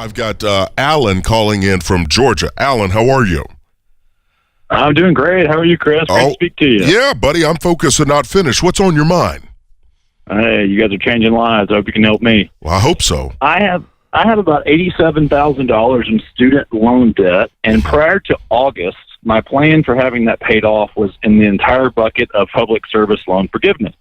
I've got Alan calling in from Georgia. Alan, how are you? I'm doing great. How are you, Chris? Great to speak to you. Yeah, buddy, I'm focused and not finished. What's on your mind? Hey, you guys are changing lives. I hope you can help me. Well, I hope so. I have about $87,000 in student loan debt, and prior to August, my plan for having that paid off was in the entire bucket of public service loan forgiveness.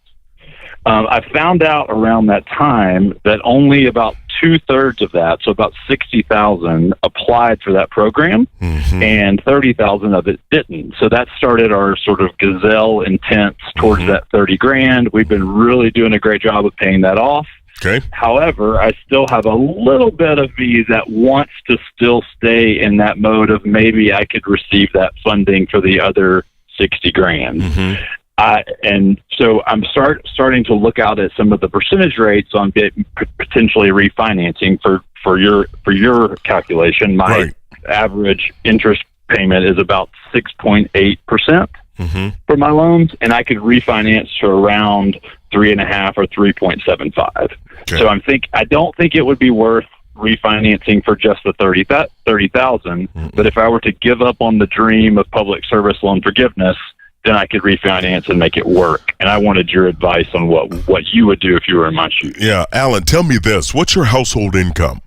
I found out around that time that only about 2/3 of that, so about 60,000, applied for that program, and 30,000 of it didn't. So that started our sort of gazelle intent towards that 30 grand. We've been really doing a great job of paying that off. Okay. However, I still have a little bit of me that wants to still stay in that mode of maybe I could receive that funding for the other 60 grand. And so I'm starting to look out at some of the percentage rates on potentially refinancing for your calculation. My average interest payment is about 6.8% for my loans, and I could refinance to around 3.5 or 3.75. So I don't think it would be worth refinancing for just the 30,000. But if I were to give up on the dream of public service loan forgiveness, then I could refinance and make it work. And I wanted your advice on what you would do if you were in my shoes. Yeah, Alan, tell me this. What's your household income?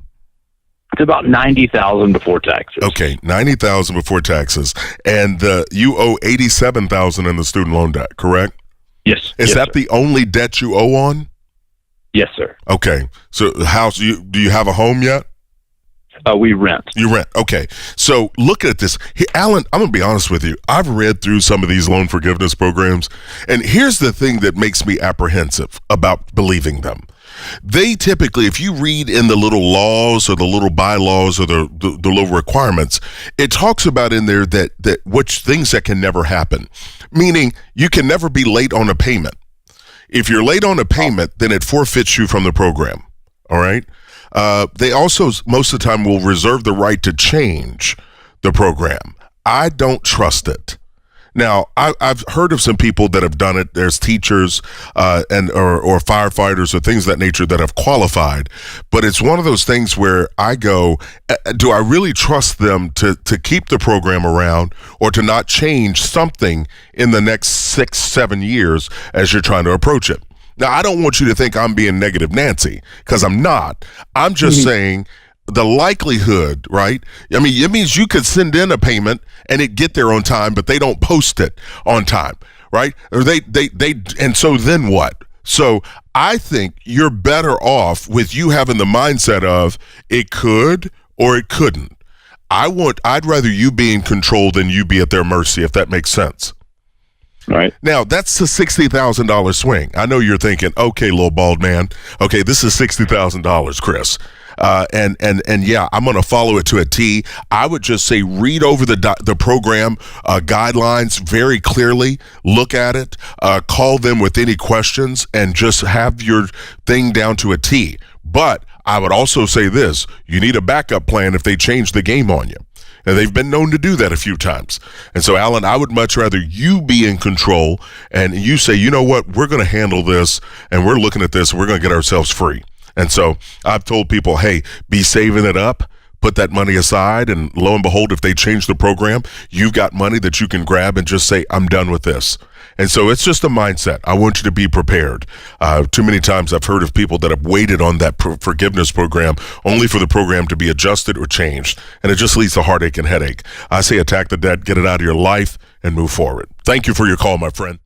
It's about $90,000 before taxes. Okay, $90,000 before taxes. And you owe $87,000 in the student loan debt, correct? Yes. Is that the only debt you owe on? Yes, sir. Okay. So do you have a home yet? We rent. You rent. Okay. So look at this. Hey, Alan, I'm going to be honest with you. I've read through some of these loan forgiveness programs, and here's the thing that makes me apprehensive about believing them. They typically, if you read in the little laws or the little bylaws or the little requirements, it talks about in there that which things that can never happen, meaning you can never be late on a payment. If you're late on a payment, then it forfeits you from the program. All right. They also, most of the time, will reserve the right to change the program. I don't trust it. Now, I've heard of some people that have done it. There's teachers or firefighters or things of that nature that have qualified. But it's one of those things where I go, do I really trust them to keep the program around or to not change something in the next 6-7 years as you're trying to approach it? Now, I don't want you to think I'm being negative Nancy, because I'm not. I'm just saying the likelihood, right? I mean, it means you could send in a payment and it get there on time, but they don't post it on time, right? Or and so then what? So I think you're better off with you having the mindset of it could or it couldn't. I'd rather you be in control than you be at their mercy, if that makes sense. Right. Now, that's a $60,000 swing. I know you're thinking, okay, little bald man. Okay, this is $60,000, Chris. And yeah, I'm going to follow it to a T. I would just say read over the program guidelines very clearly. Look at it. Call them with any questions and just have your thing down to a T. But I would also say this. You need a backup plan if they change the game on you. And they've been known to do that a few times. And so, Alan, I would much rather you be in control and you say, you know what, we're going to handle this and we're looking at this and we're going to get ourselves free. And so I've told people, hey, be saving it up, put that money aside, and lo and behold, if they change the program, you've got money that you can grab and just say, I'm done with this. And so it's just a mindset. I want you to be prepared. Too many times I've heard of people that have waited on that forgiveness program only for the program to be adjusted or changed. And it just leads to heartache and headache. I say attack the debt, get it out of your life, and move forward. Thank you for your call, my friend.